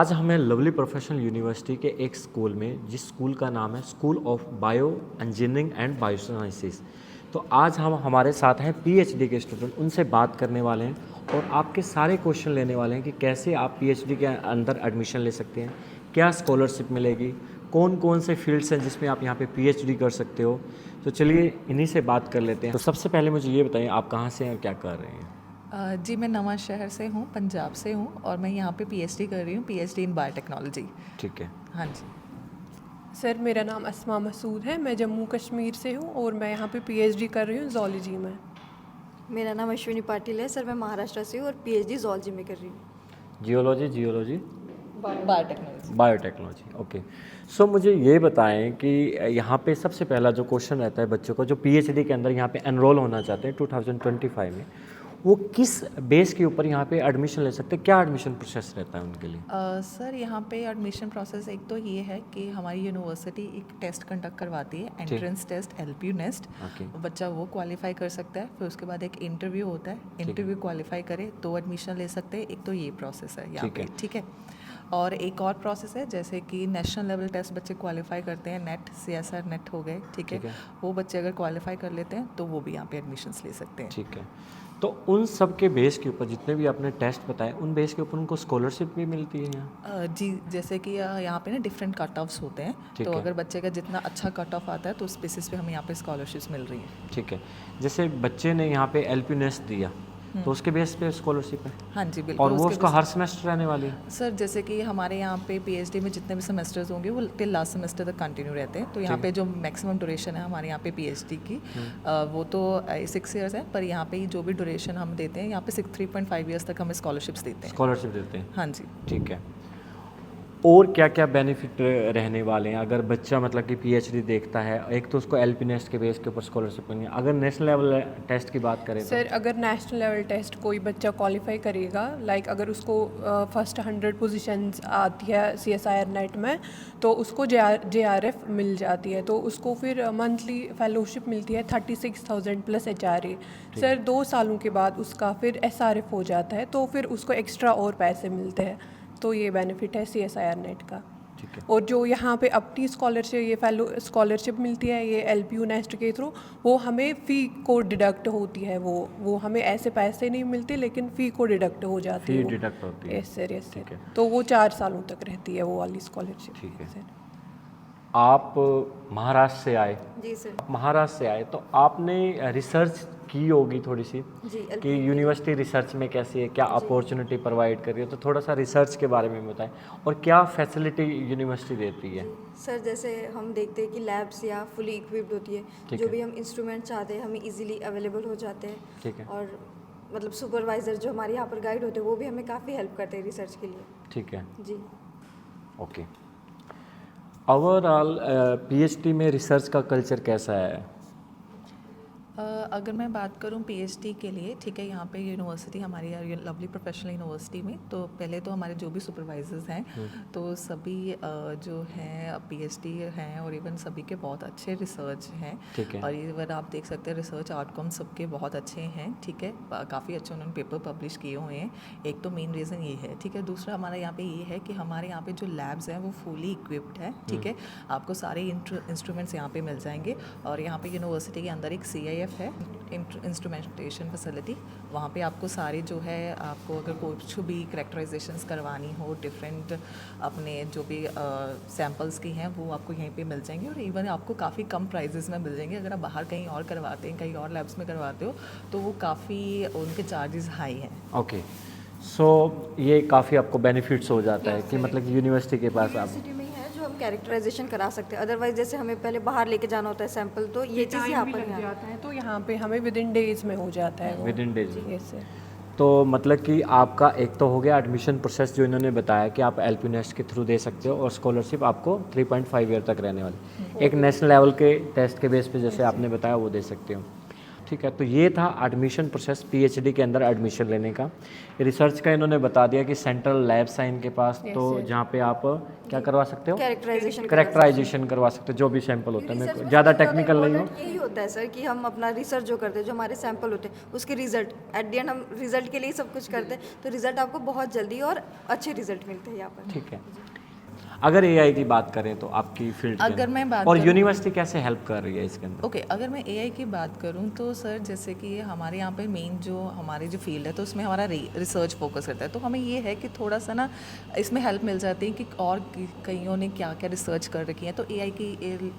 आज हमें lovely professional university के एक स्कूल में, जिस स्कूल का नाम है school of bio engineering and biosciences. तो आज हम हमारे साथ हैं पीएचडी के स्टूडेंट, उनसे बात करने वाले हैं और आपके सारे क्वेश्चन लेने वाले हैं कि कैसे आप पीएचडी के अंदर एडमिशन ले सकते हैं, क्या स्कॉलरशिप मिलेगी, कौन कौन से फील्ड्स हैं जिसमें आप यहाँ पे पीएचडी कर सकते हो। तो चलिए इन्हीं से बात कर लेते हैं। तो सबसे पहले मुझे ये बताइए, आप कहाँ से हैं और क्या कर रहे हैं। जी मैं नवां शहर से हूँ, पंजाब से हूँ और मैं यहाँ पे पीएचडी कर रही हूँ, पीएचडी इन बायोटेक्नोलॉजी। ठीक है। हाँ जी सर, मेरा नाम अस्मा मसूद है, मैं जम्मू कश्मीर से हूँ और मैं यहाँ पे पीएचडी कर रही हूँ ज़ूलॉजी में। मेरा नाम अश्विनी पाटिल है सर, मैं महाराष्ट्र से हूँ और पीएचडी ज़ूलॉजी में कर रही हूँ। Geology biotechnology. Biotechnology, okay. So मुझे ये बताएं कि यहाँ पे सबसे पहला जो क्वेश्चन रहता है बच्चों को जो पीएचडी के अंदर यहाँ पे एनरोल होना चाहते हैं 2025 में, वो किस बेस के ऊपर यहाँ पे एडमिशन ले सकते हैं, क्या एडमिशन प्रोसेस रहता है उनके लिए। सर यहाँ पे एडमिशन प्रोसेस एक तो ये है कि हमारी यूनिवर्सिटी एक टेस्ट कंडक्ट करवाती है, एंट्रेंस टेस्ट एलपीयू नेस्ट। बच्चा वो क्वालिफाई कर सकता है, फिर उसके बाद एक इंटरव्यू होता है, इंटरव्यू क्वालिफाई करे तो एडमिशन ले सकते हैं। एक तो ये प्रोसेस है यहाँ पे, ठीक है। और एक और प्रोसेस है, जैसे कि नेशनल लेवल टेस्ट बच्चे क्वालिफाई करते हैं, नेट CSR नेट हो गए, ठीक है। वो बच्चे अगर क्वालिफाई कर लेते हैं तो वो भी यहाँ पे एडमिशन्स ले सकते हैं। ठीक है। तो उन सब के बेस के ऊपर जितने भी आपने टेस्ट बताए, उन बेस के ऊपर उनको स्कॉलरशिप भी मिलती है यहाँ। जी, जैसे कि यहाँ पे ना डिफरेंट कट ऑफ्स होते हैं, तो अगर बच्चे का जितना अच्छा कट ऑफ आता है तो उस बेसिस पे हमें यहाँ पे स्कॉलरशिप्स मिल रही है। ठीक है। जैसे बच्चे ने यहाँ पे एलपी नेस्ट दिया तो उसके बेस पे स्कॉलरशिप है। हाँ जी बिल्कुल। और वो उसका हर सेमेस्टर रहने वाली है। सर जैसे कि हमारे यहाँ पे पीएचडी में जितने भी सेमेस्टर्स होंगे वो टिल लास्ट सेमेस्टर तक कंटिन्यू रहते हैं। तो यहाँ पे जो मैक्सिमम ड्यूरेशन है हमारे यहाँ पे पीएचडी की वो तो 6 ईयर्स है, पर यहाँ पे जो भी ड्यूरेशन हम देते हैं यहाँ पे 3.5 ईयर्स तक हमें स्कॉलरशिप्स देते हैं। स्कॉलरशिप देते हैं, हाँ जी। ठीक है। और क्या क्या बेनिफिट रहने वाले हैं अगर बच्चा मतलब कि पीएचडी देखता है। एक तो उसको एलपी नेस्ट के बेस के ऊपर स्कॉलरशिप मिलेगी। अगर नेशनल लेवल टेस्ट की बात करें सर, अगर नेशनल लेवल टेस्ट कोई बच्चा क्वालिफाई करेगा, लाइक अगर उसको फर्स्ट 100 पोजीशंस आती है CSIR नेट में, तो उसको JRF मिल जाती है। तो उसको फिर मंथली फेलोशिप मिलती है 36,000 प्लस HRA। सर 2 सालों के बाद उसका फिर SRF हो जाता है, तो फिर उसको एक्स्ट्रा और पैसे मिलते हैं। तो ये बेनिफिट है CSIR नेट का। ठीक है। और जो यहाँ पे अपनी स्कॉलरशिप, ये फेलो स्कॉलरशिप मिलती है ये LPU नेस्ट के थ्रू, वो हमें फ़ी को डिडक्ट होती है। वो हमें ऐसे पैसे नहीं मिलते, लेकिन फ़ी को डिडक्ट हो जाती है। फी डिडक्ट होती है। यस सर, यस ठीक सर। है। तो वो 4 सालों तक रहती है वो वाली स्कॉलरशिप। ठीक है। सर, आप महाराष्ट्र से आए। जी सर। महाराष्ट्र से आए तो आपने रिसर्च की होगी थोड़ी सी जी, कि यूनिवर्सिटी रिसर्च में कैसी है, क्या अपॉर्चुनिटी प्रोवाइड कर रही है। तो थोड़ा सा रिसर्च के बारे में बताएं और क्या फैसिलिटी यूनिवर्सिटी देती है। सर, जैसे हम देखते हैं कि लैब्स या फुली इक्विप्ड होती है, जो भी हम इंस्ट्रूमेंट चाहते हैं हमें इजीली अवेलेबल हो जाते हैं। ठीक है। और मतलब सुपरवाइज़र जो हमारे यहाँ पर गाइड होते हैं वो भी हमें काफ़ी हेल्प करते हैं रिसर्च के लिए। ठीक है। जी। ओके। ओवरऑल पीएचडी में रिसर्च का कल्चर कैसा है। अगर मैं बात करूं पीएचडी के लिए, ठीक है, यहाँ पे यूनिवर्सिटी हमारी लवली प्रोफेशनल यूनिवर्सिटी में, तो पहले तो हमारे जो भी सुपरवाइजर्स हैं तो सभी जो हैं पीएचडी हैं और इवन सभी के बहुत अच्छे रिसर्च हैं। ठीक है। और इवन आप देख सकते हैं रिसर्च आउटकम सबके बहुत अच्छे हैं, ठीक है। काफ़ी अच्छे उन्होंने पेपर पब्लिश किए हुए हैं। एक तो मेन रीज़न ये है, ठीक है। दूसरा हमारा यहाँ पे ये है कि हमारे यहाँ पे जो लैब्स हैं वो फुली इक्विप्ड है, ठीक है। आपको सारे इंस्ट्रूमेंट्स यहाँ पे मिल जाएंगे। और यहाँ पे यूनिवर्सिटी के अंदर एक CIF है, इंस्ट्रूमेंटेशन फैसिलिटी। वहाँ पे आपको सारे जो है, आपको अगर कुछ भी करेक्टराइजेशंस करवानी हो डिफरेंट अपने जो भी सैम्पल्स की हैं वो आपको यहीं पे मिल जाएंगे। और इवन आपको काफ़ी कम प्राइजेस में मिल जाएंगे। अगर आप बाहर कहीं और करवाते हैं, कहीं और लैब्स में करवाते हो, तो वो काफ़ी उनके चार्जेस हाई हैं। ओके। सो ये काफ़ी आपको बेनिफिट्स हो जाता है कि मतलब कि यूनिवर्सिटी के पास आप यूनिवर्सिटी में ही है जो हम कैरेक्टराइजेशन करा सकते हैं। अदरवाइज जैसे हमें पहले बाहर लेके जाना होता है सैंपल, तो ये चीज़ यहाँ टाइम भी पर लग है। जाता है, तो यहाँ पे हमें विद इन डेज में हो जाता है वो। With in days. Yes sir. तो मतलब कि आपका एक तो हो गया एडमिशन प्रोसेस जो इन्होंने बताया कि आप एलपी नेस्ट के थ्रू दे सकते हो और स्कॉलरशिप आपको 3.5 ईयर तक रहने वाली। एक नेशनल लेवल के टेस्ट के बेस पे जैसे आपने बताया वो दे सकते हो। ठीक है। तो ये था एडमिशन प्रोसेस पीएचडी के अंदर एडमिशन लेने का। रिसर्च का इन्होंने बता दिया कि सेंट्रल लैब्स हैं इनके पास, तो जहाँ पे आप क्या करवा सकते हो, कैरेक्टराइजेशन करवा सकते हो, जो भी सैंपल होता है। मेरे को ज़्यादा टेक्निकल नहीं हो। यही होता है सर कि हम अपना रिसर्च जो करते हैं, जो हमारे सैंपल होते हैं उसके रिजल्ट एट द एंड हम रिजल्ट के लिए सब कुछ करते हैं, तो रिजल्ट आपको बहुत जल्दी और अच्छे रिजल्ट मिलते हैं यहाँ पर। ठीक है। अगर एआई की बात करें तो आपकी फील्ड अगर मैं बात और करूं- यूनिवर्सिटी कैसे हेल्प कर रही है इसके अंदर? ओके अगर मैं एआई की बात करूं तो सर जैसे कि हमारे यहाँ पे मेन जो हमारी जो फील्ड है तो उसमें हमारा रिसर्च फोकस करता है, तो हमें ये है कि थोड़ा सा ना इसमें हेल्प मिल जाती है कि और कईयों ने क्या क्या रिसर्च कर रखी है, तो एआई की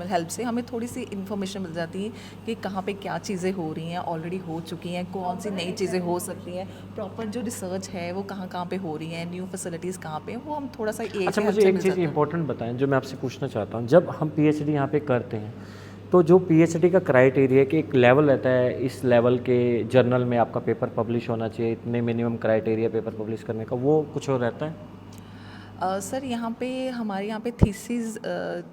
हेल्प से हमें थोड़ी सी इन्फॉर्मेशन मिल जाती है कि कहाँ पे क्या चीज़ें हो रही हैं, ऑलरेडी हो चुकी हैं, कौन सी नई चीज़ें हो सकती हैं, प्रॉपर जो रिसर्च है वो कहाँ कहाँ पे हो रही हैं, न्यू फैसिलिटीज़ कहाँ पे हैं, वो हम थोड़ा सा अच्छा, मुझे एक चीज़ इंपॉर्टेंट बताएं जो मैं आपसे पूछना चाहता हूँ। जब हम पीएचडी यहाँ पे करते हैं तो जो पीएचडी का क्राइटेरिया कि एक लेवल रहता है, इस लेवल के जर्नल में आपका पेपर पब्लिश होना चाहिए, इतने मिनिमम क्राइटेरिया पेपर पब्लिश करने का, वो कुछ और रहता है? सर यहाँ पे हमारे यहाँ पे थीसिस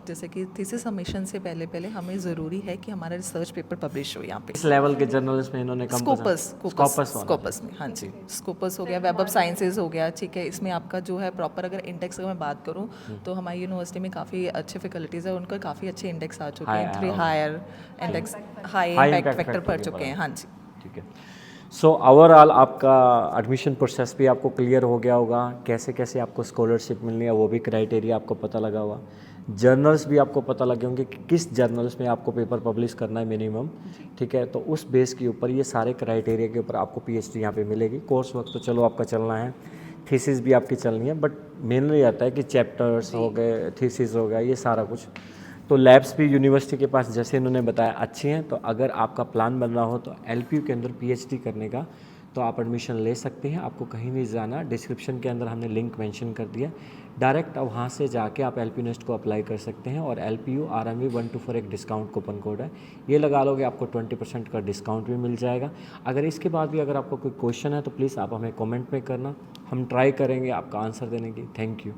जैसे कि थीसिस सबमिशन से पहले पहले हमें ज़रूरी है कि हमारा रिसर्च पेपर पब्लिश हो यहाँ पे इस लेवल के जर्नल्स में इन्होंने स्कोपस में, हाँ जी, स्कोपस हो गया, वेब ऑफ साइंसेज हो गया, ठीक है। इसमें आपका जो है प्रॉपर अगर इंडेक्स का मैं बात करूँ तो हमारी यूनिवर्सिटी में काफ़ी अच्छे फैकल्टीज़ है, उनका काफ़ी अच्छे इंडेक्स आ चुके हैं, 3 higher index, high impact factor पढ़ चुके हैं, हाँ जी। ठीक है। सो ओवरऑल आपका एडमिशन प्रोसेस भी आपको क्लियर हो गया होगा, कैसे कैसे आपको स्कॉलरशिप मिलनी है वो भी क्राइटेरिया आपको पता लगा हुआ, जर्नल्स भी आपको पता लगे होंगे कि किस जर्नल्स में आपको पेपर पब्लिश करना है मिनिमम, ठीक है। तो उस बेस के ऊपर ये सारे क्राइटेरिया के ऊपर आपको पीएचडी यहाँ पे मिलेगी। कोर्स वर्क तो चलो आपका चलना है, थीसिस भी आपकी चलनी है, बट मेनली आता है कि चैप्टर्स हो गए, थीसिस हो गया, ये सारा कुछ। तो लैब्स भी यूनिवर्सिटी के पास जैसे इन्होंने बताया अच्छी हैं। तो अगर आपका प्लान बन रहा हो तो एलपीयू के अंदर पीएचडी करने का, तो आप एडमिशन ले सकते हैं, आपको कहीं नहीं जाना। डिस्क्रिप्शन के अंदर हमने लिंक मेंशन कर दिया, डायरेक्ट अब वहाँ से जाके आप एलपीयू नेस्ट को अप्लाई कर सकते हैं। और LPU RMV 124 एक डिस्काउंट कूपन कोड है, ये लगा लोगे आपको 20% का डिस्काउंट भी मिल जाएगा। अगर इसके बाद भी अगर आपको कोई क्वेश्चन है तो प्लीज़ आप हमें कमेंट में करना, हम ट्राई करेंगे आपका आंसर देने की। Thank you.